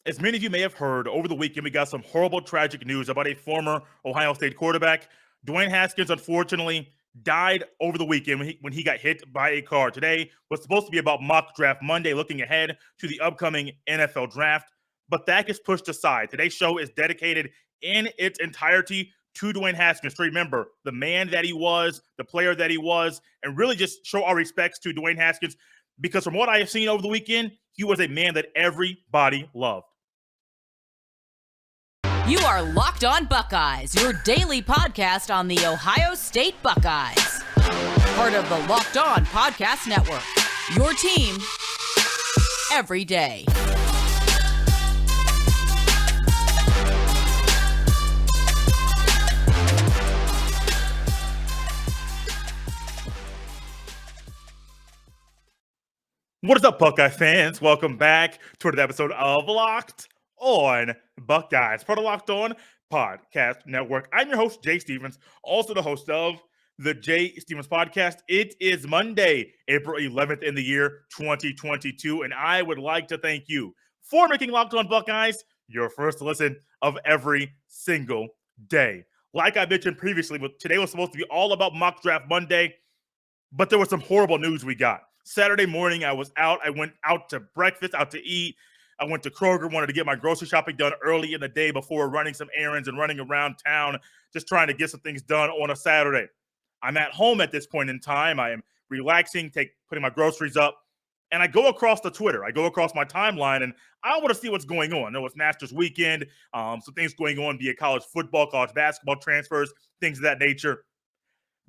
As many of you may have heard, over the weekend we got some horrible, tragic news about a former Ohio State quarterback. Dwayne Haskins, unfortunately, died over the weekend when he got hit by a car. Today was supposed to be about mock draft Monday, looking ahead to the upcoming NFL draft, but that gets pushed aside. Today's show is dedicated in its entirety to Dwayne Haskins, to remember the man that he was, the player that he was, and really just show our respects to Dwayne Haskins, because from what I have seen over the weekend, he was a man that everybody loved. You are Locked On Buckeyes, your daily podcast on the Ohio State Buckeyes. Part of the Locked On Podcast Network, your team every day. What is up, Buckeye fans? Welcome back to another episode of Locked On Buckeyes, part of Locked On Podcast Network. I'm your host, Jay Stevens, also the host of the Jay Stevens Podcast. It is Monday, April 11th in the year 2022, and I would like to thank you for making Locked On Buckeyes your first listen of every single day. Like I mentioned previously, today was supposed to be all about Mock Draft Monday, but there was some horrible news we got. Saturday morning, I was out. I went out to breakfast, out to eat. I went to Kroger, wanted to get my grocery shopping done early in the day before running some errands and running around town, just trying to get some things done on a Saturday. I'm at home at this point in time. I am relaxing, putting my groceries up, and I go across the Twitter. I go across my timeline, and I want to see what's going on. There was Masters weekend, some things going on via college football, college basketball transfers, things of that nature.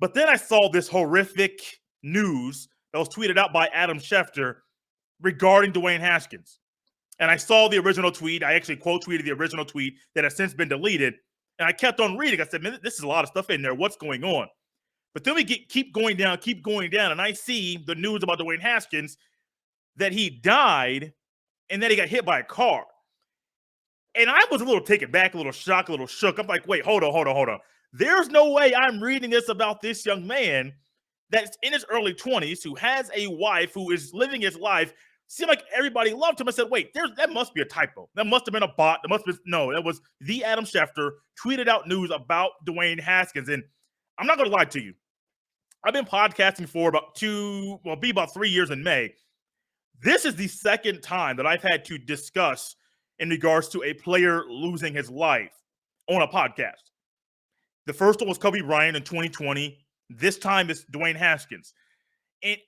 But then I saw this horrific news that was tweeted out by Adam Schefter regarding Dwayne Haskins. And I saw the original tweet. I actually quote tweeted the original tweet that has since been deleted. And I kept on reading. I said, man, this is a lot of stuff in there. What's going on? But then we keep going down. And I see the news about Dwayne Haskins, that he died and that he got hit by a car. And I was a little taken back, a little shocked, a little shook. I'm like, wait, hold on. There's no way I'm reading this about this young man that's in his early 20s, who has a wife, who is living his life. Seemed like everybody loved him. I said, wait, that must be a typo. That must have been a bot. No, that was the Adam Schefter tweeted out news about Dwayne Haskins. And I'm not going to lie to you. I've been podcasting for about 3 years in May. This is the second time that I've had to discuss in regards to a player losing his life on a podcast. The first one was Kobe Bryant in 2020. This time it's Dwayne Haskins. And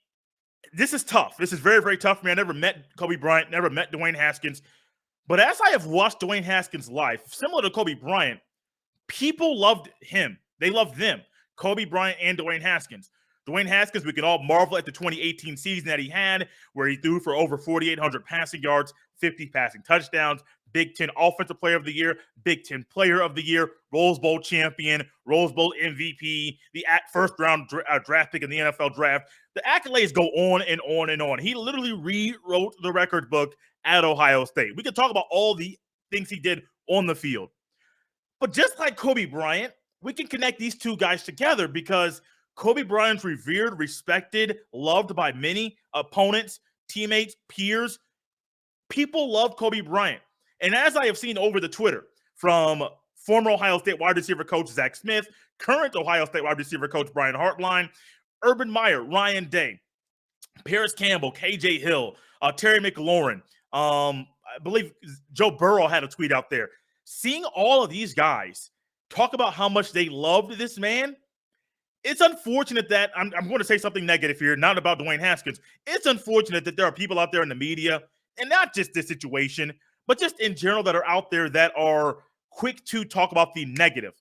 this is tough. This is very, very tough for me. I never met Kobe Bryant, never met Dwayne Haskins. But as I have watched Dwayne Haskins' life, similar to Kobe Bryant, people loved him. They loved them, Kobe Bryant and Dwayne Haskins. Dwayne Haskins, we can all marvel at the 2018 season that he had, where he threw for over 4,800 passing yards, 50 passing touchdowns, Big Ten Offensive Player of the Year, Big Ten Player of the Year, Rose Bowl champion, Rose Bowl MVP, the first-round draft pick in the NFL draft. The accolades go on and on and on. He literally rewrote the record book at Ohio State. We can talk about all the things he did on the field. But just like Kobe Bryant, we can connect these two guys together, because Kobe Bryant's revered, respected, loved by many opponents, teammates, peers. People love Kobe Bryant. And as I have seen over the Twitter from former Ohio State wide receiver coach Zach Smith, current Ohio State wide receiver coach Brian Hartline, Urban Meyer, Ryan Day, Paris Campbell, KJ Hill, Terry McLaurin, I believe Joe Burrow had a tweet out there. Seeing all of these guys talk about how much they loved this man, it's unfortunate that I'm going to say something negative here, not about Dwayne Haskins. It's unfortunate that there are people out there in the media, and not just this situation, but just in general, that are out there that are quick to talk about the negative,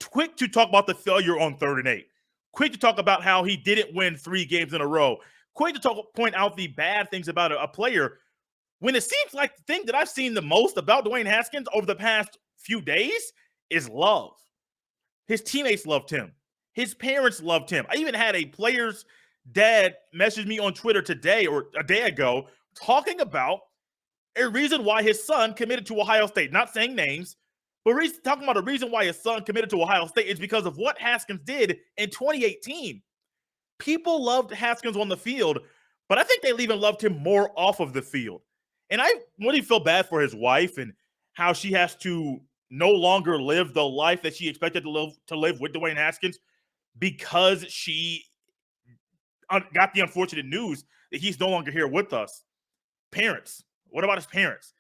quick to talk about the failure on 3rd and 8, quick to talk about how he didn't win 3 games in a row, quick to point out the bad things about a player, when it seems like the thing that I've seen the most about Dwayne Haskins over the past few days is love. His teammates loved him. His parents loved him. I even had a player's dad message me on Twitter today or a day ago talking about a reason why his son committed to Ohio State. Not saying names, but talking about a reason why his son committed to Ohio State is because of what Haskins did in 2018. People loved Haskins on the field, but I think they even loved him more off of the field. And I really feel bad for his wife and how she has to no longer live the life that she expected to live with Dwayne Haskins because she got the unfortunate news that he's no longer here with us. Parents. What about his parents?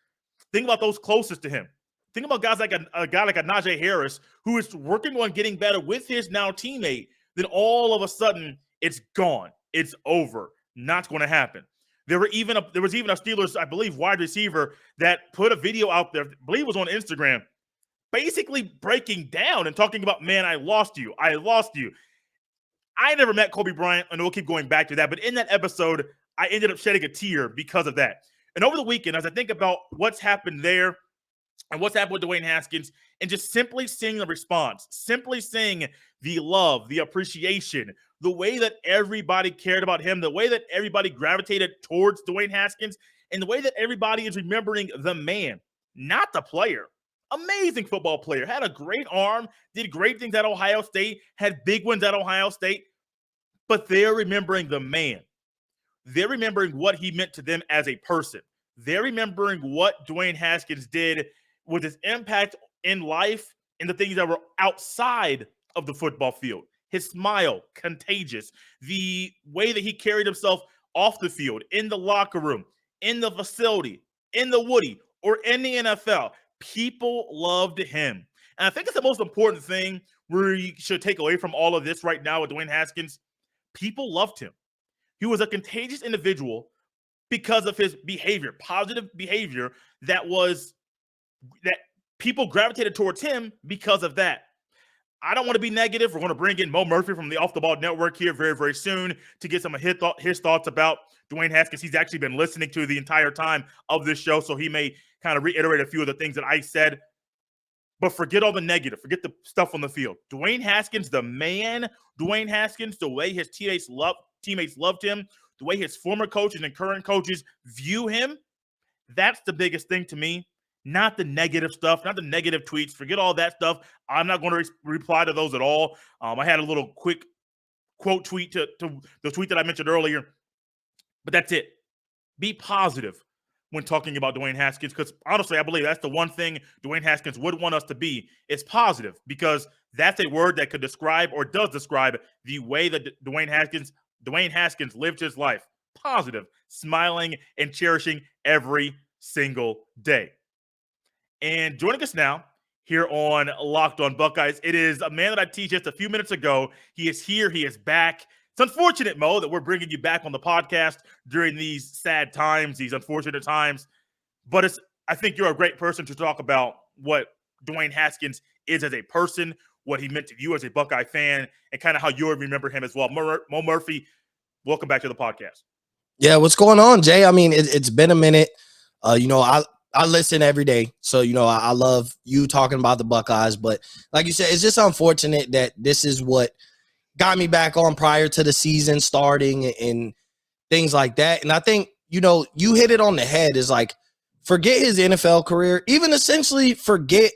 Think about those closest to him. Think about guys like a guy like a Najee Harris, who is working on getting better with his now teammate. Then all of a sudden, it's gone. It's over. Not going to happen. There was even a Steelers, I believe, wide receiver that put a video out there, I believe it was on Instagram, basically breaking down and talking about, man, I lost you. I lost you. I never met Kobe Bryant, and we'll keep going back to that. But in that episode, I ended up shedding a tear because of that. And over the weekend, as I think about what's happened there and what's happened with Dwayne Haskins, and just simply seeing the response, simply seeing the love, the appreciation, the way that everybody cared about him, the way that everybody gravitated towards Dwayne Haskins, and the way that everybody is remembering the man, not the player. Amazing football player, had a great arm, did great things at Ohio State, had big wins at Ohio State, but they're remembering the man. They're remembering what he meant to them as a person. They're remembering what Dwayne Haskins did with his impact in life and the things that were outside of the football field. His smile, contagious. The way that he carried himself off the field, in the locker room, in the facility, in the Woody, or in the NFL. People loved him. And I think it's the most important thing we should take away from all of this right now with Dwayne Haskins. People loved him. He was a contagious individual because of his behavior, positive behavior that people gravitated towards him because of that. I don't want to be negative. We're going to bring in Moe Murphy from the Off the Ball Network here very, very soon to get some of his thoughts about Dwayne Haskins. He's actually been listening to the entire time of this show, so he may kind of reiterate a few of the things that I said. But forget all the negative. Forget the stuff on the field. Dwayne Haskins, the man. Dwayne Haskins, the way his teammates loved him, the way his former coaches and current coaches view him, that's the biggest thing to me. Not the negative stuff, not the negative tweets. Forget all that stuff. I'm not going to reply to those at all. I had a little quick quote tweet to the tweet that I mentioned earlier. But that's it. Be positive when talking about Dwayne Haskins, because honestly, I believe that's the one thing Dwayne Haskins would want us to be, is positive, because that's a word that could describe or does describe the way that Dwayne Haskins lived his life. Positive, smiling, and cherishing every single day. And joining us now here on Locked On Buckeyes, it is a man that I teased just a few minutes ago. He is here. He is back. It's unfortunate, Mo, that we're bringing you back on the podcast during these sad times, these unfortunate times. But I think you're a great person to talk about what Dwayne Haskins is as a person, what he meant to you as a Buckeye fan, and kind of how you remember him as well. Moe Murphy, welcome back to the podcast. Yeah, what's going on, Jay? I mean, it's been a minute. I listen every day. So, I love you talking about the Buckeyes. But like you said, it's just unfortunate that this is what got me back on prior to the season starting and things like that. And I think, you hit it on the head, is like, forget his NFL career, even essentially forget.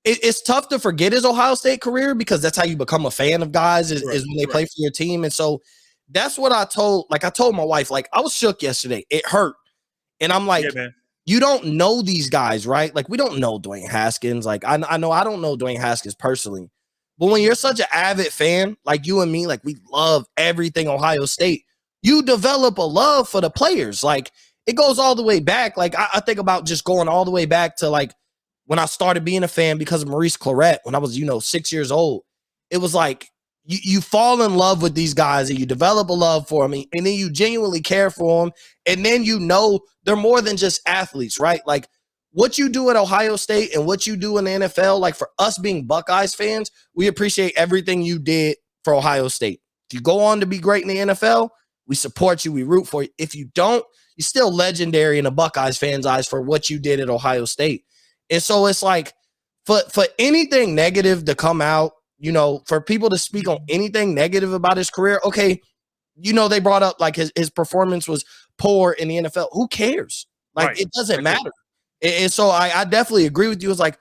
It's tough to forget his Ohio State career, because that's how you become a fan of guys is when they play for your team. And so that's what I told my wife, like, I was shook yesterday. It hurt. And I'm like, yeah, you don't know these guys, right? Like, we don't know Dwayne Haskins. Like, I know I don't know Dwayne Haskins personally. But when you're such an avid fan, like you and me, like, we love everything Ohio State, you develop a love for the players. Like, it goes all the way back. Like, I think about just going all the way back to, like, when I started being a fan because of Maurice Clarett when I was, 6 years old. It was like, you fall in love with these guys and you develop a love for them, and then you genuinely care for them. And then they're more than just athletes, right? Like, what you do at Ohio State and what you do in the NFL, like, for us being Buckeyes fans, we appreciate everything you did for Ohio State. If you go on to be great in the NFL, we support you, we root for you. If you don't, you're still legendary in the Buckeyes fans' eyes for what you did at Ohio State. And so it's like, for anything negative to come out, for people to speak on anything negative about his career, okay, they brought up, like, his performance was poor in the NFL. Who cares? Like, right. It doesn't matter. And so I definitely agree with you. It's like,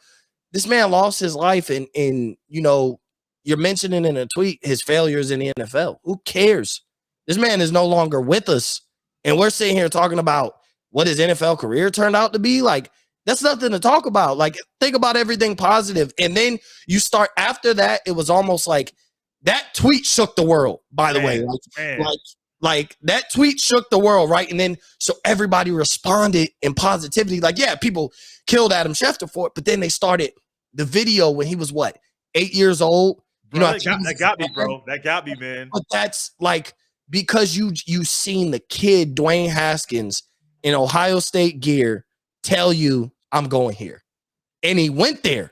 this man lost his life, and you're mentioning in a tweet his failures in the NFL. Who cares? This man is no longer with us. And we're sitting here talking about what his NFL career turned out to be, like, that's nothing to talk about. Like, think about everything positive. And then you start after that, it was almost like that tweet shook the world, by the way. Like that tweet shook the world, right? And then so everybody responded in positivity. Like, yeah, people killed Adam Schefter for it, but then they started the video when he was 8 years old. Bro, you know, that got me, bro. That got me, man. But that's like because you seen the kid Dwayne Haskins in Ohio State gear tell you I'm going here. And he went there.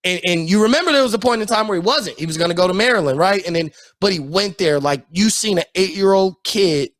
And you remember there was a point in time where he wasn't. He was going to go to Maryland, right? But he went there. Like, you seen an 8-year-old kid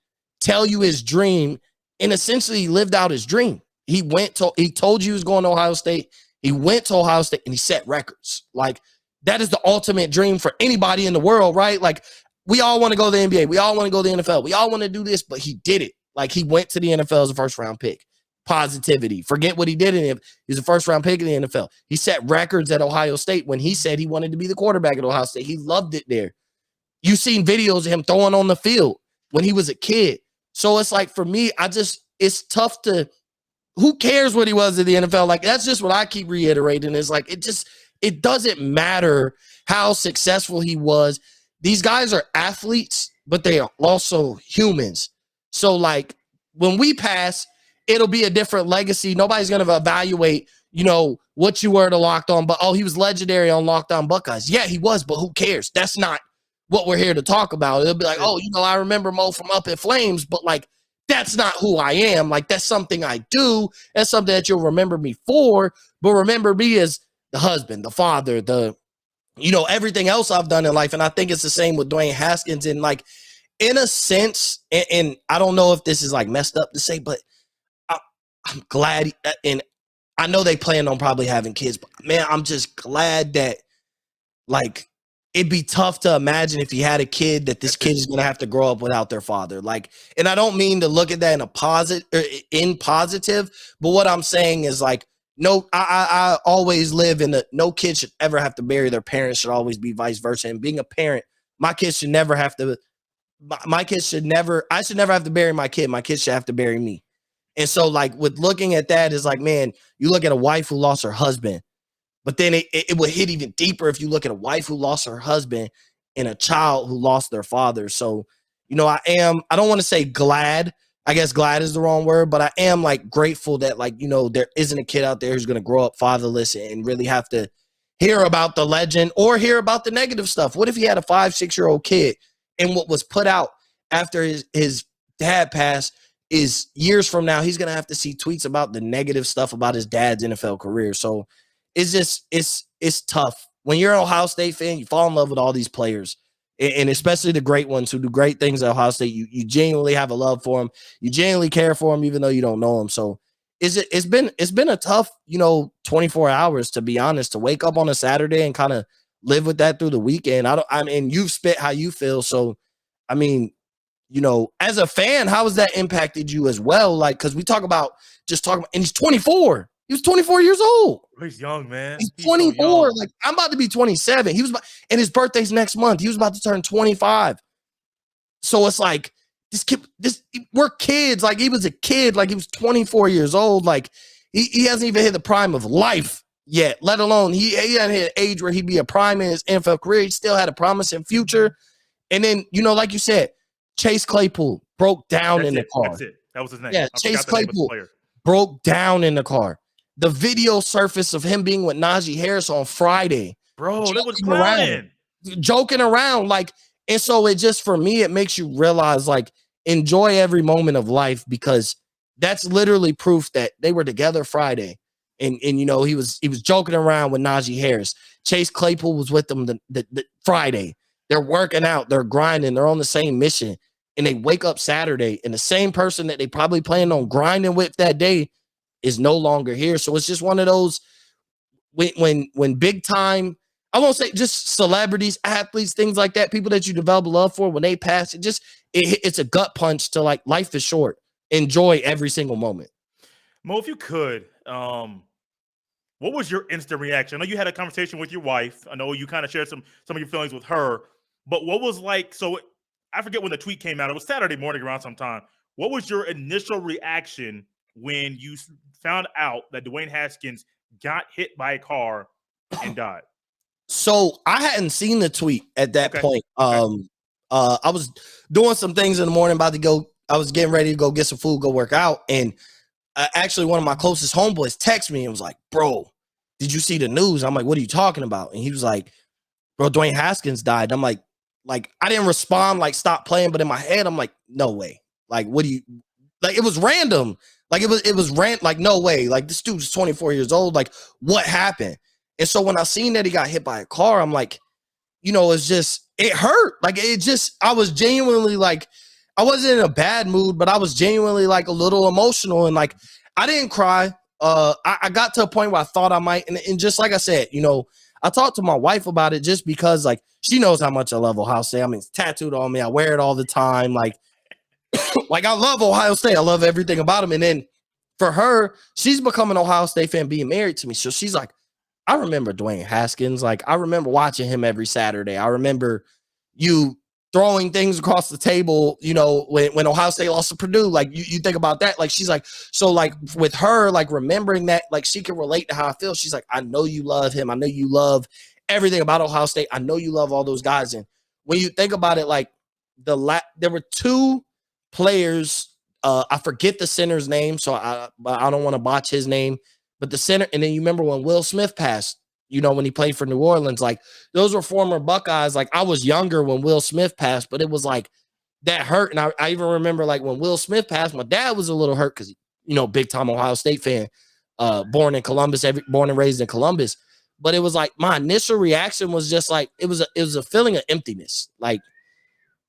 tell you his dream, and essentially he lived out his dream. He told you he was going to Ohio State. He went to Ohio State and he set records. Like, that is the ultimate dream for anybody in the world, right? Like, we all want to go to the NBA. We all want to go to the NFL. We all want to do this, but he did it. Like, he went to the NFL as a first-round pick. Positivity. Forget what he did in it. He's a first-round pick in the NFL. He set records at Ohio State when he said he wanted to be the quarterback at Ohio State. He loved it there. You've seen videos of him throwing on the field when he was a kid. So it's like, for me, it's tough to, who cares what he was in the NFL? Like, that's just what I keep reiterating. Is like, it doesn't matter how successful he was. These guys are athletes, but they are also humans. So, like, when we pass, it'll be a different legacy. Nobody's going to evaluate, what you were to Locked On, but, oh, he was legendary on Locked On Buckeyes. Yeah, he was, but who cares? That's not what we're here to talk about. It'll be like, oh, I remember Moe from Up in Flames, but, like, that's not who I am. Like, that's something I do. That's something that you'll remember me for, but remember me as the husband, the father, everything else I've done in life. And I think it's the same with Dwayne Haskins. And, like, in a sense, and I don't know if this is, like, messed up to say, but I'm glad, and I know they plan on probably having kids, but, man, I'm just glad that, like, it'd be tough to imagine if he had a kid that this kid is going to have to grow up without their father. Like, and I don't mean to look at that in positive, but what I'm saying is, like, no, I always live in no kid should ever have to bury their parents, should always be vice versa. And being a parent, my kids should never have to, I should never have to bury my kid. My kids should have to bury me. And so, like, with looking at that is like, man, you look at a wife who lost her husband, but then it would hit even deeper if you look at a wife who lost her husband and a child who lost their father. So, I don't want to say glad. I guess glad is the wrong word, but I am, like, grateful that, like, there isn't a kid out there who's going to grow up fatherless and really have to hear about the legend or hear about the negative stuff. What if he had a 5-6-year-old kid and what was put out after his dad passed is years from now, he's going to have to see tweets about the negative stuff about his dad's NFL career. So it's just, it's tough. When you're an Ohio State fan, you fall in love with all these players, and especially the great ones who do great things at Ohio State. You genuinely have a love for them. You genuinely care for them, even though you don't know them. So it's been a tough, 24 hours, to be honest, to wake up on a Saturday and kind of live with that through the weekend. And you've spit how you feel. So, I mean, as a fan, how has that impacted you as well? Like, because we talk about, and he's 24. He was 24 years old. He's young, man. He's 24. So like, I'm about to be 27. And his birthday's next month. He was about to turn 25. So it's like, we're kids. Like, he was a kid. Like, he was 24 years old. Like, he hasn't even hit the prime of life yet, let alone he hadn't hit an age where he'd be a prime in his NFL career. He still had a promising future. And then, like you said, Chase Claypool broke down in the car. That's it. That was his name. Yeah, Chase Claypool broke down in the car. The video surfaced of him being with Najee Harris on Friday. Bro, that was crying. Joking around. Like, and so it just, for me, it makes you realize, like, enjoy every moment of life, because that's literally proof that they were together Friday. And he was joking around with Najee Harris. Chase Claypool was with them the Friday. They're working out, they're grinding, they're on the same mission. And they wake up Saturday, and the same person that they probably planned on grinding with that day is no longer here. So it's just one of those, when big time, I won't say just celebrities, athletes, things like that, people that you develop love for, when they pass, it's a gut punch to, like, life is short. Enjoy every single moment. Mo, if you could, what was your instant reaction? I know you had a conversation with your wife. I know you kind of shared some of your feelings with her, but what was, like, so I forget when the tweet came out. It was Saturday morning around sometime. What was your initial reaction when you found out that Dwayne Haskins got hit by a car and died? So I hadn't seen the tweet at that point. I was doing some things in the morning, about to go. I was getting ready to go get some food, go work out, and actually one of my closest homeboys texted me and was like, "Bro, did you see the news?" I'm like, "What are you talking about?" And he was like, "Bro, Dwayne Haskins died." I'm like I didn't respond, like stop playing, but in my head, I'm like, "No way!" Like, what do you? Like, it was random. Like it was like, no way. Like, this dude's 24 years old. Like, what happened? And so when I seen that he got hit by a car, I'm like, it hurt. Like, I was genuinely like, I wasn't in a bad mood, but I was genuinely like a little emotional. And like, I didn't cry. I got to a point where I thought I might. And just like I said, I talked to my wife about it just because like, she knows how much I love Ohio State. I mean, it's tattooed on me. I wear it all the time. Like I love Ohio State. I love everything about them. And then for her, she's become an Ohio State fan being married to me. So she's like, I remember Dwayne Haskins. Like, I remember watching him every Saturday. I remember you throwing things across the table, when Ohio State lost to Purdue. Like, you think about that. Like, she's like, so like with her, like remembering that, like she can relate to how I feel. She's like, I know you love him. I know you love everything about Ohio State. I know you love all those guys. And when you think about it, like there were two players. I forget the center's name, so I don't want to botch his name. But the center, and then you remember when Will Smith passed, when he played for New Orleans, like those were former Buckeyes. Like, I was younger when Will Smith passed, but it was like that hurt. And I even remember like when Will Smith passed, my dad was a little hurt because, big time Ohio State fan, born in Columbus, born and raised in Columbus. But it was like my initial reaction was just like, it was a feeling of emptiness. Like,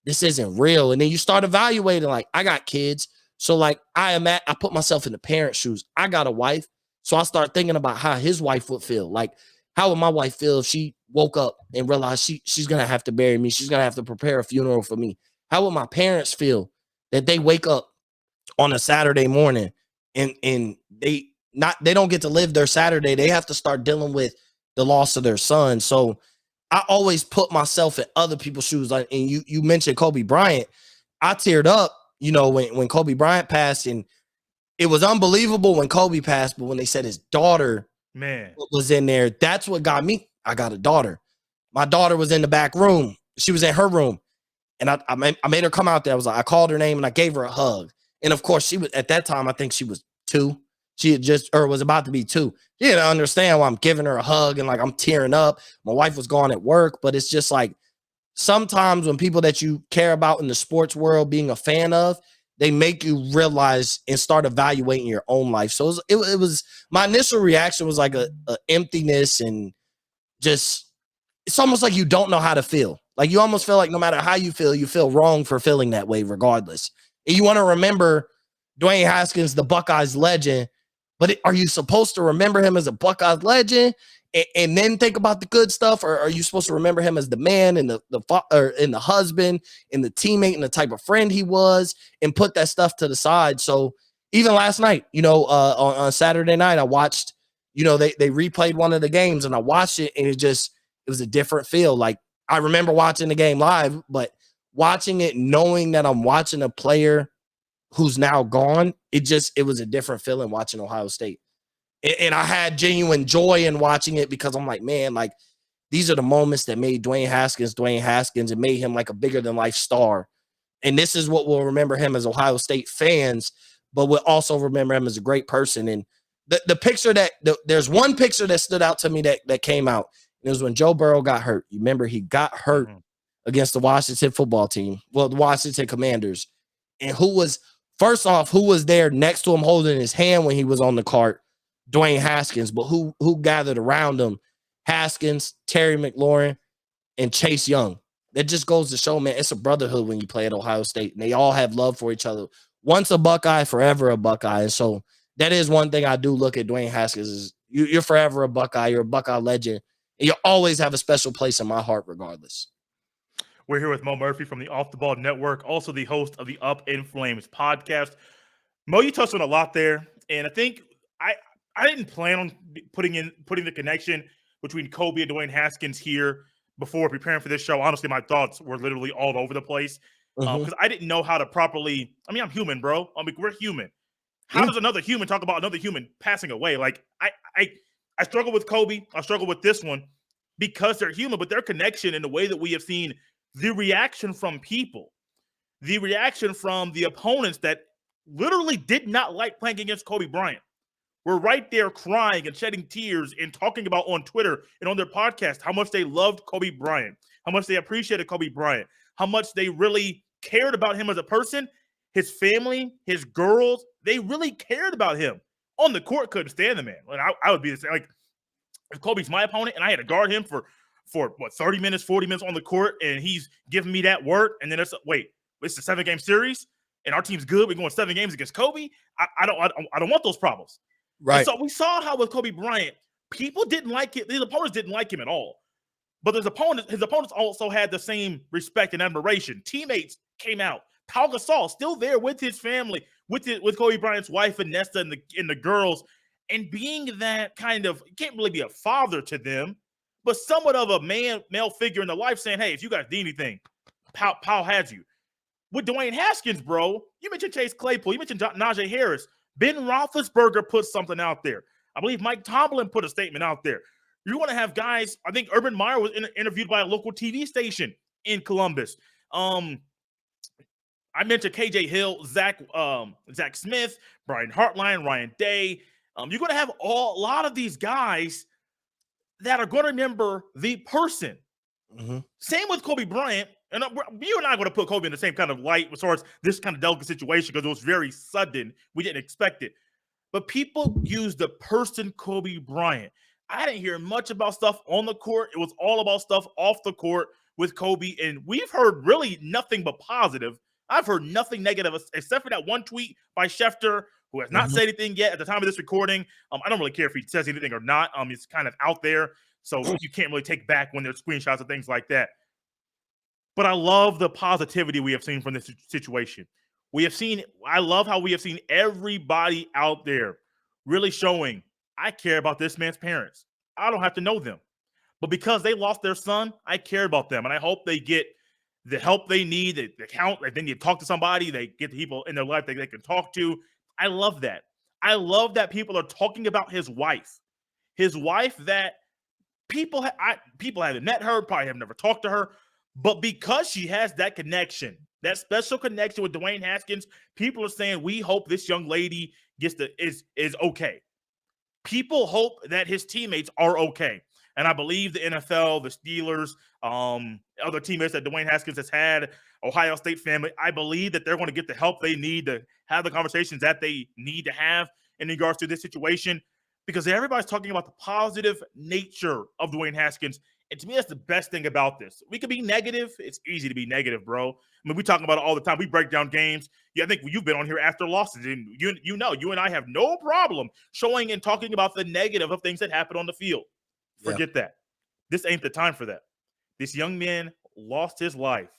this isn't real. And then you start evaluating, like, I got kids. So like I put myself in the parents' shoes. I got a wife. So I start thinking about how his wife would feel. Like, how would my wife feel if she woke up and realized she's going to have to bury me? She's going to have to prepare a funeral for me. How would my parents feel that they wake up on a Saturday morning and they don't get to live their Saturday? They have to start dealing with the loss of their son. So I always put myself in other people's shoes. Like, and you mentioned Kobe Bryant. I teared up, when Kobe Bryant passed, and it was unbelievable when Kobe passed, but when they said his daughter was in there, that's what got me. I got a daughter. My daughter was in the back room. She was in her room. And I made her come out there. I called her name and I gave her a hug. And of course, she was, at that time, I think she was 2. She had was about to be 2. She didn't understand why I'm giving her a hug and like I'm tearing up. My wife was gone at work, but it's just like sometimes when people that you care about in the sports world being a fan of, they make you realize and start evaluating your own life. So it was my initial reaction was like a emptiness, and just, it's almost like you don't know how to feel. Like, you almost feel like no matter how you feel wrong for feeling that way regardless. And you want to remember Dwayne Haskins, the Buckeyes legend, but are you supposed to remember him as a Buckeyes legend and then think about the good stuff, or are you supposed to remember him as the man and the husband and the teammate and the type of friend he was, and put that stuff to the side? So even last night, on Saturday night, I watched, they replayed one of the games, and I watched it, and it was a different feel. Like, I remember watching the game live, but watching it, knowing that I'm watching a player who's now gone, it was a different feeling watching Ohio State. And I had genuine joy in watching it because I'm like, man, like, these are the moments that made Dwayne Haskins and made him like a bigger than life star. And this is what we'll remember him as Ohio State fans, but we'll also remember him as a great person. And the picture there's one picture that stood out to me that came out. And it was when Joe Burrow got hurt. You remember he got hurt against the Washington football team. Well, the Washington Commanders. And who was there next to him holding his hand when he was on the cart? Dwayne Haskins. But who gathered around him? Haskins, Terry McLaurin, and Chase Young. That just goes to show, man, it's a brotherhood when you play at Ohio State, and they all have love for each other. Once a Buckeye, forever a Buckeye. And so that is one thing I do look at Dwayne Haskins is you're forever a Buckeye. You're a Buckeye legend. And you always have a special place in my heart regardless. We're here with Moe Murphy from the Off the Ball Network, also the host of the Up in Flames podcast. Moe, you touched on a lot there, and I think I didn't plan on putting the connection between Kobe and Dwayne Haskins here before preparing for this show. Honestly, my thoughts were literally all over the place because I didn't know how to properly. I mean, I'm human, bro. I mean, we're human. How does another human talk about another human passing away? Like, I struggle with Kobe. I struggle with this one because they're human, but their connection in the way that we have seen the reaction from people, the reaction from the opponents that literally did not like playing against Kobe Bryant, were right there crying and shedding tears and talking about on Twitter and on their podcast how much they loved Kobe Bryant, how much they appreciated Kobe Bryant, how much they really cared about him as a person, his family, his girls. They really cared about him. On the court, couldn't stand the man. Like, I would be the same. Like, if Kobe's my opponent and I had to guard him for what, 30 minutes, 40 minutes on the court, and he's giving me that work, and then it's a 7-game series, and our team's good. We're going 7 games against Kobe. I don't want those problems. Right. And so we saw how with Kobe Bryant, people didn't like it. His opponents didn't like him at all. But his opponents also had the same respect and admiration. Teammates came out. Pau Gasol still there with his family, with Kobe Bryant's wife Vanessa and the girls, and being that kind of, you can't really be a father to them, but somewhat of a male figure in their life, saying, "Hey, if you guys need anything, Pau has you." With Dwayne Haskins, bro, you mentioned Chase Claypool, you mentioned Najee Harris, Ben Roethlisberger put something out there. I believe Mike Tomlin put a statement out there. You want to have guys. I think Urban Meyer was interviewed by a local TV station in Columbus. I mentioned KJ Hill, Zach Smith, Brian Hartline, Ryan Day. You're going to have a lot of these guys that are going to remember the person. Mm-hmm. Same with Kobe Bryant. And you and I are going to put Kobe in the same kind of light as far as this kind of delicate situation because it was very sudden. We didn't expect it. But people use the person Kobe Bryant. I didn't hear much about stuff on the court. It was all about stuff off the court with Kobe. And we've heard really nothing but positive. I've heard nothing negative except for that one tweet by Schefter, who has not said anything yet at the time of this recording. I don't really care if he says anything or not. It's kind of out there. So you can't really take back when there's screenshots and things like that. But I love the positivity we have seen from this situation. I love how we have seen everybody out there really showing, I care about this man's parents. I don't have to know them. But because they lost their son, I care about them. And I hope they get the help they need. They need to talk to somebody. They get the people in their life that they can talk to. I love that. I love that people are talking about his wife. His wife that people haven't met her, probably have never talked to her. But because she has that connection, that special connection with Dwayne Haskins, people are saying, we hope this young lady is okay. People hope that his teammates are okay. And I believe the NFL, the Steelers, other teammates that Dwayne Haskins has had, Ohio State family, I believe that they're going to get the help they need to have the conversations that they need to have in regards to this situation, because everybody's talking about the positive nature of Dwayne Haskins. And to me, that's the best thing about this. We could be negative. It's easy to be negative, bro. I mean, we talk about it all the time. We break down games. Yeah, I think you've been on here after losses, and you and I have no problem showing and talking about the negative of things that happen on the field. Forget that. This ain't the time for that. This young man lost his life.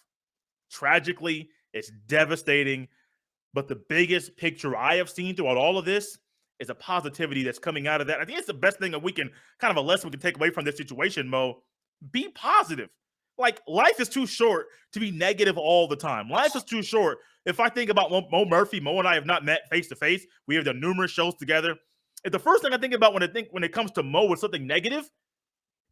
Tragically, it's devastating. But the biggest picture I have seen throughout all of this is a positivity that's coming out of that. I think it's the best thing that we can, kind of a lesson we can take away from this situation, Mo. Be positive. Like, life is too short to be negative all the time. Life is too short. If I think about Moe Murphy, Mo and I have not met face to face. We have done numerous shows together. If the first thing I think about when it comes to Mo with something negative,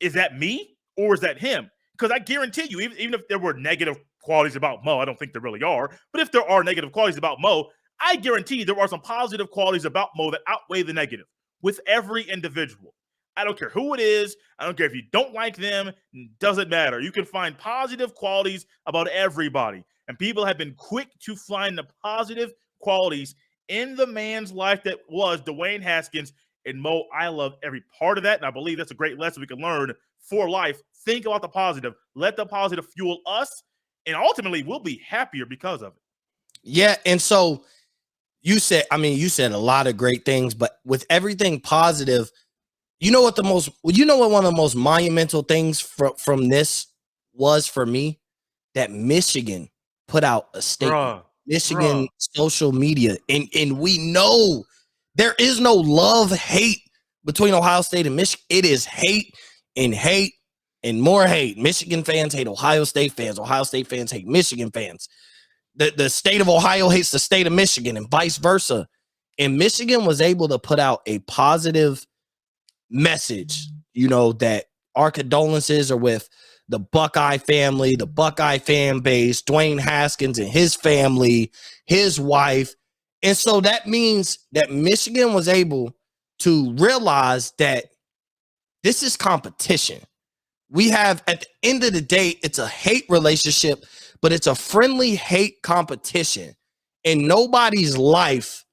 is that me or is that him? Because I guarantee you, even if there were negative qualities about Mo, I don't think there really are. But if there are negative qualities about Mo, I guarantee there are some positive qualities about Mo that outweigh the negative with every individual. I don't care who it is. I don't care if you don't like them. It doesn't matter. You can find positive qualities about everybody. And people have been quick to find the positive qualities in the man's life that was Dwayne Haskins. And Mo, I love every part of that. And I believe that's a great lesson we can learn for life. Think about the positive. Let the positive fuel us. And ultimately, we'll be happier because of it. Yeah. And so you said a lot of great things, but with everything positive, you know what one of the most monumental things from this was for me? That Michigan put out a statement. Michigan social media. And we know there is no love-hate between Ohio State and Michigan. It is hate and more hate. Michigan fans hate Ohio State fans. Ohio State fans hate Michigan fans. The state of Ohio hates the state of Michigan and vice versa. And Michigan was able to put out a positive message, that our condolences are with the Buckeye family, the Buckeye fan base, Dwayne Haskins and his family, his wife. And so that means that Michigan was able to realize that this is competition. We have, at the end of the day, it's a hate relationship, but it's a friendly hate competition. And nobody's life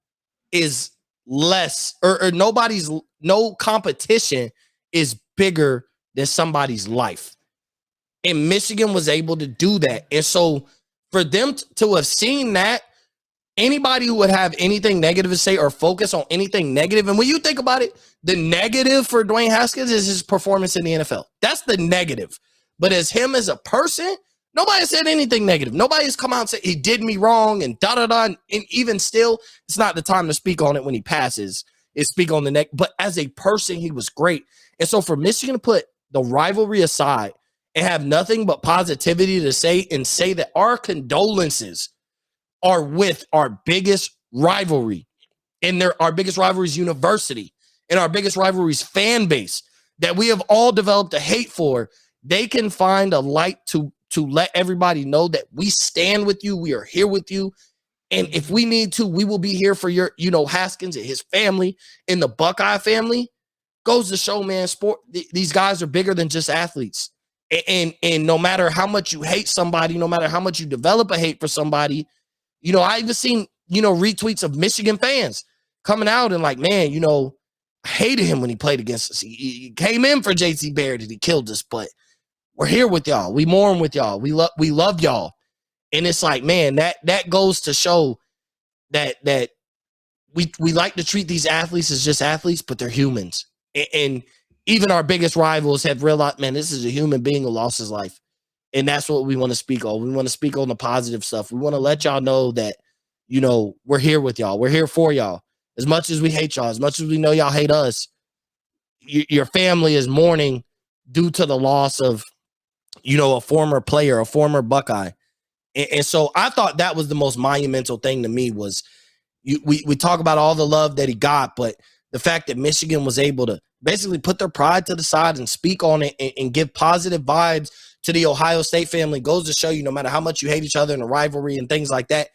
is less, or no competition is bigger than somebody's life. And Michigan was able to do that. And so for them to have seen that, anybody who would have anything negative to say or focus on anything negative, and when you think about it, the negative for Dwayne Haskins is his performance in the NFL. That's the negative. But as him as a person, nobody said anything negative. Nobody's come out and said he did me wrong and da-da-da. And even still, it's not the time to speak on it when he passes. It's speak on the neck. But as a person, he was great. And so for Michigan to put the rivalry aside and have nothing but positivity to say and say that our condolences are with our biggest rivalry, and our biggest rivalry is university, and our biggest rivalry is fan base that we have all developed a hate for. They can find a light to let everybody know that we stand with you. We are here with you. And if we need to, we will be here for your, Haskins and his family and the Buckeye family. Goes to show, man, these guys are bigger than just athletes. And no matter how much you hate somebody, no matter how much you develop a hate for somebody, I even seen, retweets of Michigan fans coming out and like, man, I hated him when he played against us. He came in for JC Barrett and he killed us, but we're here with y'all. We mourn with y'all. We love y'all. And it's like, man, that goes to show that we like to treat these athletes as just athletes, but they're humans. And even our biggest rivals have realized, man, this is a human being who lost his life. And that's what we want to speak on. We want to speak on the positive stuff. We want to let y'all know that, we're here with y'all. We're here for y'all. As much as we hate y'all, as much as we know y'all hate us, your family is mourning due to the loss of, a former player, a former Buckeye. And so I thought that was the most monumental thing to me was we talk about all the love that he got, but the fact that Michigan was able to basically put their pride to the side and speak on it and give positive vibes to the Ohio State family goes to show you, no matter how much you hate each other in a rivalry and things like that,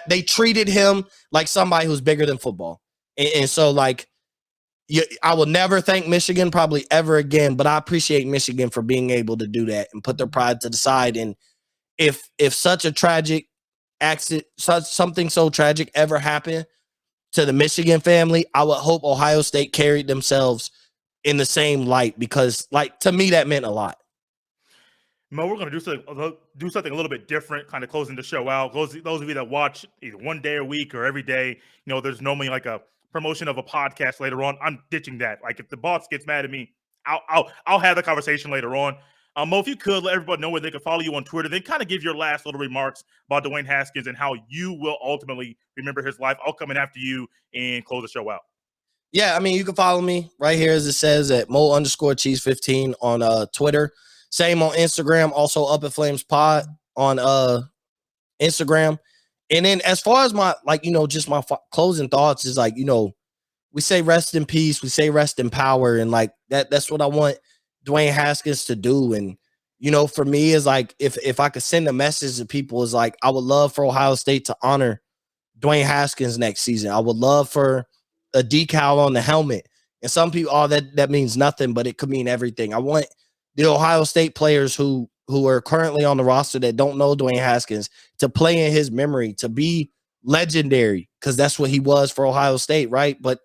they treated him like somebody who's bigger than football. And so, like, I will never thank Michigan probably ever again, but I appreciate Michigan for being able to do that and put their pride to the side. And if such a tragic accident, something so tragic ever happened to the Michigan family, I would hope Ohio State carried themselves in the same light, because, like, to me, that meant a lot. Mo, we're going to do something a little bit different, kind of closing the show out. Those of you that watch either one day a week or every day, there's normally like a promotion of a podcast later on. I'm ditching that. Like, if the boss gets mad at me, I'll have the conversation later on. Mo, if you could let everybody know where they can follow you on Twitter, then kind of give your last little remarks about Dwayne Haskins and how you will ultimately remember his life. I'll come in after you and close the show out. Yeah, I mean, you can follow me right here, as it says, at Mo_Cheese15 on Twitter. Same on Instagram, also Up at Flames Pod on Instagram. And then as far as my, just my closing thoughts is like, we say rest in peace, we say rest in power, and like that's what I want Dwayne Haskins to do. And, for me is like, if I could send a message to people, is like, I would love for Ohio State to honor Dwayne Haskins next season. I would love for a decal on the helmet. And some people, that means nothing, but it could mean everything. I want the Ohio State players who are currently on the roster that don't know Dwayne Haskins to play in his memory, to be legendary, because that's what he was for Ohio State, right? But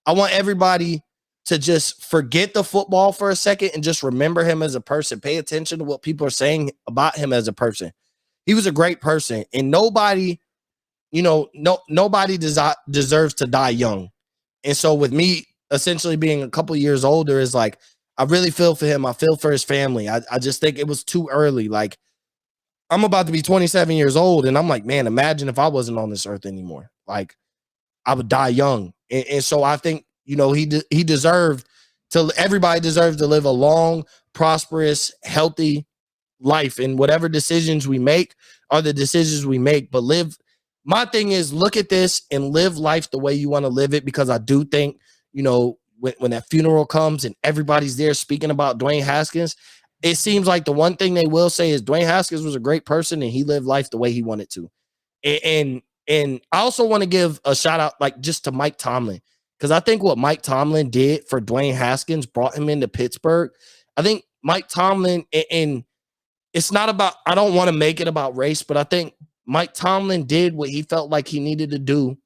I want everybody to just forget the football for a second and just remember him as a person. Pay attention to what people are saying about him as a person. He was a great person, and nobody, nobody deserves to die young. And so with me essentially being a couple years older is like, I really feel for him. I feel for his family. I just think it was too early. Like, I'm about to be 27 years old, and I'm like, man, imagine if I wasn't on this earth anymore. Like, I would die young. And so I think, he deserved to, everybody deserves to live a long, prosperous, healthy life. And whatever decisions we make are the decisions we make, but live my thing is look at this and live life the way you want to live it, because I do think, when that funeral comes and everybody's there speaking about Dwayne Haskins, it seems like the one thing they will say is Dwayne Haskins was a great person and he lived life the way he wanted to. And I also want to give a shout out just to Mike Tomlin, because I think what Mike Tomlin did for Dwayne Haskins brought him into Pittsburgh. I think Mike Tomlin, and it's not about, I don't want to make it about race, but I think Mike Tomlin did what he felt like he needed to do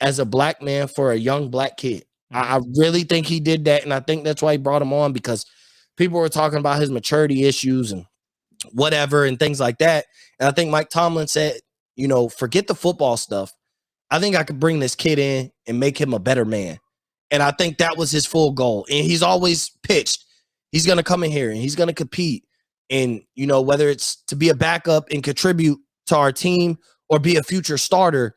as a black man for a young black kid. I really think he did that, and I think that's why he brought him on, because people were talking about his maturity issues and whatever and things like that. And I think Mike Tomlin said, forget the football stuff. I think I could bring this kid in and make him a better man. And I think that was his full goal. And he's always pitched, he's going to come in here and he's going to compete. And, whether it's to be a backup and contribute to our team or be a future starter,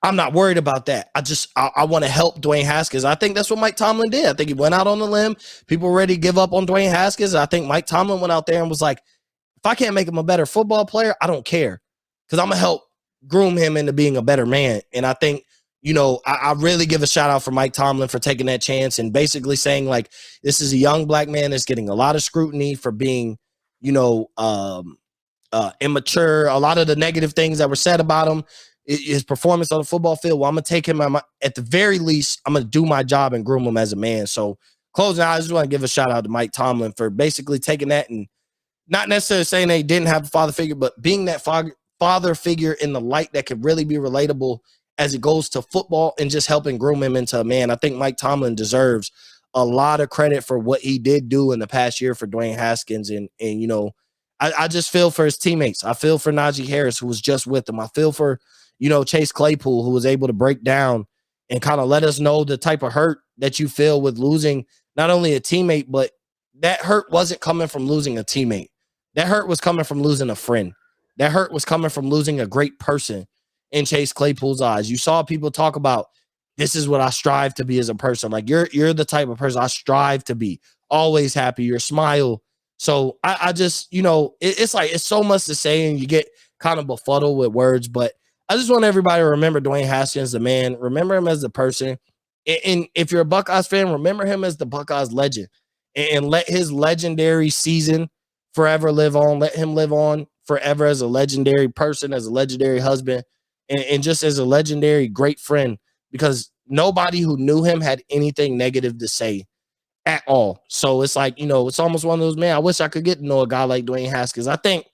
I'm not worried about that. I want to help Dwayne Haskins. I think that's what Mike Tomlin did. I think he went out on the limb. People were ready to give up on Dwayne Haskins. I think Mike Tomlin went out there and was like, if I can't make him a better football player, I don't care, because I'm going to help groom him into being a better man. And I think, I really give a shout out for Mike Tomlin for taking that chance and basically saying, this is a young black man that's getting a lot of scrutiny for being, immature. A lot of the negative things that were said about him, his performance on the football field. Well, I'm going to take him at the very least. I'm going to do my job and groom him as a man. So closing out, I just want to give a shout out to Mike Tomlin for basically taking that and not necessarily saying they didn't have a father figure, but being that father figure in the light that could really be relatable as it goes to football and just helping groom him into a man. I think Mike Tomlin deserves a lot of credit for what he did do in the past year for Dwayne Haskins. And I just feel for his teammates. I feel for Najee Harris, who was just with him. I feel for, Chase Claypool, who was able to break down and kind of let us know the type of hurt that you feel with losing not only a teammate, but that hurt wasn't coming from losing a teammate. That hurt was coming from losing a friend. That hurt was coming from losing a great person in Chase Claypool's eyes. You saw people talk about, this is what I strive to be as a person. You're the type of person I strive to be. Always happy, your smile. So I just, it's so much to say and you get kind of befuddled with words, but I just want everybody to remember Dwayne Haskins, the man. Remember him as the person. And if you're a Buckeyes fan, remember him as the Buckeyes legend and let his legendary season forever live on. Let him live on forever as a legendary person, as a legendary husband, and just as a legendary great friend, because nobody who knew him had anything negative to say at all. So it's it's almost one of those, man, I wish I could get to know a guy like Dwayne Haskins. I think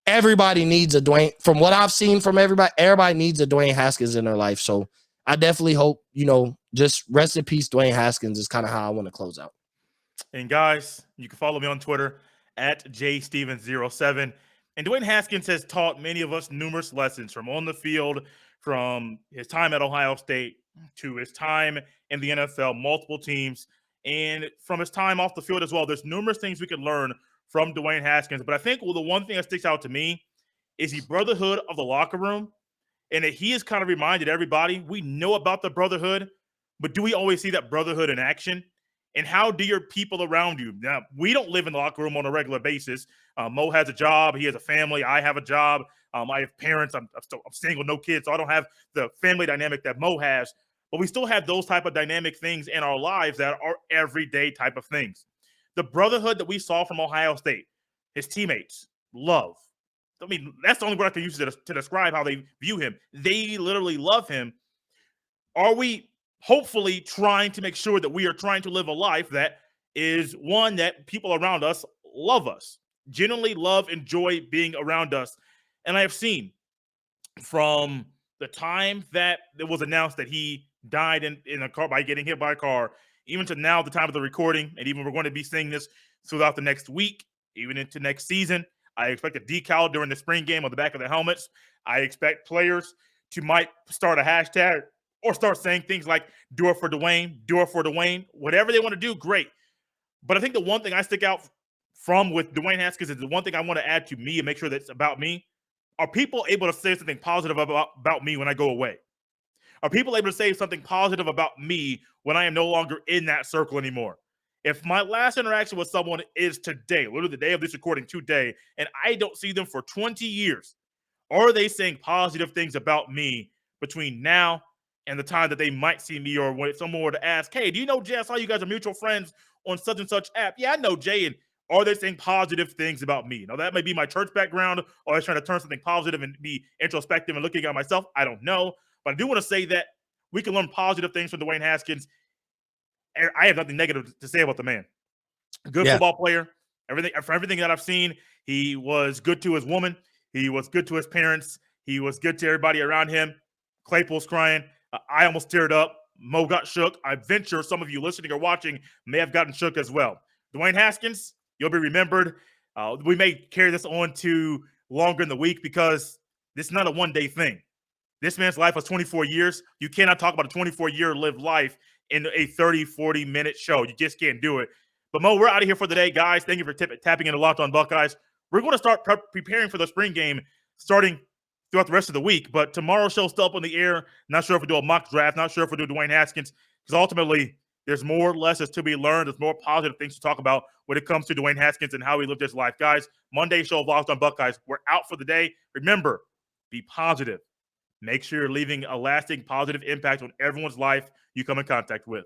everybody needs a Dwayne. From what I've seen from everybody needs a Dwayne Haskins in their life. So I definitely hope, just rest in peace, Dwayne Haskins is kind of how I want to close out. And guys, you can follow me on Twitter at jstevens07. And Dwayne Haskins has taught many of us numerous lessons from on the field, from his time at Ohio State to his time in the NFL, multiple teams, and from his time off the field as well. There's numerous things we can learn from Dwayne Haskins. But I think the one thing that sticks out to me is the brotherhood of the locker room, and that he has kind of reminded everybody, we know about the brotherhood, but do we always see that brotherhood in action? And how do your people around you? Now, we don't live in the locker room on a regular basis. Mo has a job. He has a family. I have a job. I have parents. I'm single, no kids, so I don't have the family dynamic that Mo has. But we still have those type of dynamic things in our lives that are everyday type of things. The brotherhood that we saw from Ohio State, his teammates, love. I mean, that's the only word I can use to describe how they view him. They literally love him. Are we hopefully trying to make sure that we are trying to live a life that is one that people around us love us, genuinely love, enjoy being around us? And I have seen from the time that it was announced that he died in a car by getting hit by a car, even to now, the time of the recording, and even we're going to be seeing this throughout the next week, even into next season. I expect a decal during the spring game on the back of the helmets. I expect players to might start a hashtag or start saying things like, do it for Dwayne, whatever they want to do, great. But I think the one thing I stick out from with Dwayne Haskins is the one thing I want to add to me and make sure that it's about me. Are people able to say something positive about me when I go away? Are people able to say something positive about me when I am no longer in that circle anymore? If my last interaction with someone is today, literally the day of this recording today, and I don't see them for 20 years, are they saying positive things about me between now and the time that they might see me, or when someone were to ask, hey, do you know Jay? I saw you guys are mutual friends on such and such app. Yeah, I know Jay. And are they saying positive things about me? Now, that may be my church background, or I was trying to turn something positive and be introspective and looking at myself. I don't know. But I do want to say that we can learn positive things from Dwayne Haskins. I have nothing negative to say about the man. Good football player. Everything that I've seen, he was good to his woman. He was good to his parents. He was good to everybody around him. Claypool's crying. I almost teared up. Mo got shook. I venture some of you listening or watching may have gotten shook as well. Dwayne Haskins, you'll be remembered. We may carry this on to longer in the week because this is not a one-day thing. This man's life was 24 years. You cannot talk about a 24-year lived life in a 30, 40-minute show. You just can't do it. But Mo, we're out of here for the day, guys. Thank you for tapping into Locked On Buckeyes. We're going to start preparing for the spring game starting throughout the rest of the week. But tomorrow's show's still up in the air. Not sure if we do a mock draft. Not sure if we do Dwayne Haskins. Because ultimately, there's more lessons to be learned. There's more positive things to talk about when it comes to Dwayne Haskins and how he lived his life. Guys, Monday show of Locked On Buckeyes. We're out for the day. Remember, be positive. Make sure you're leaving a lasting positive impact on everyone's life you come in contact with.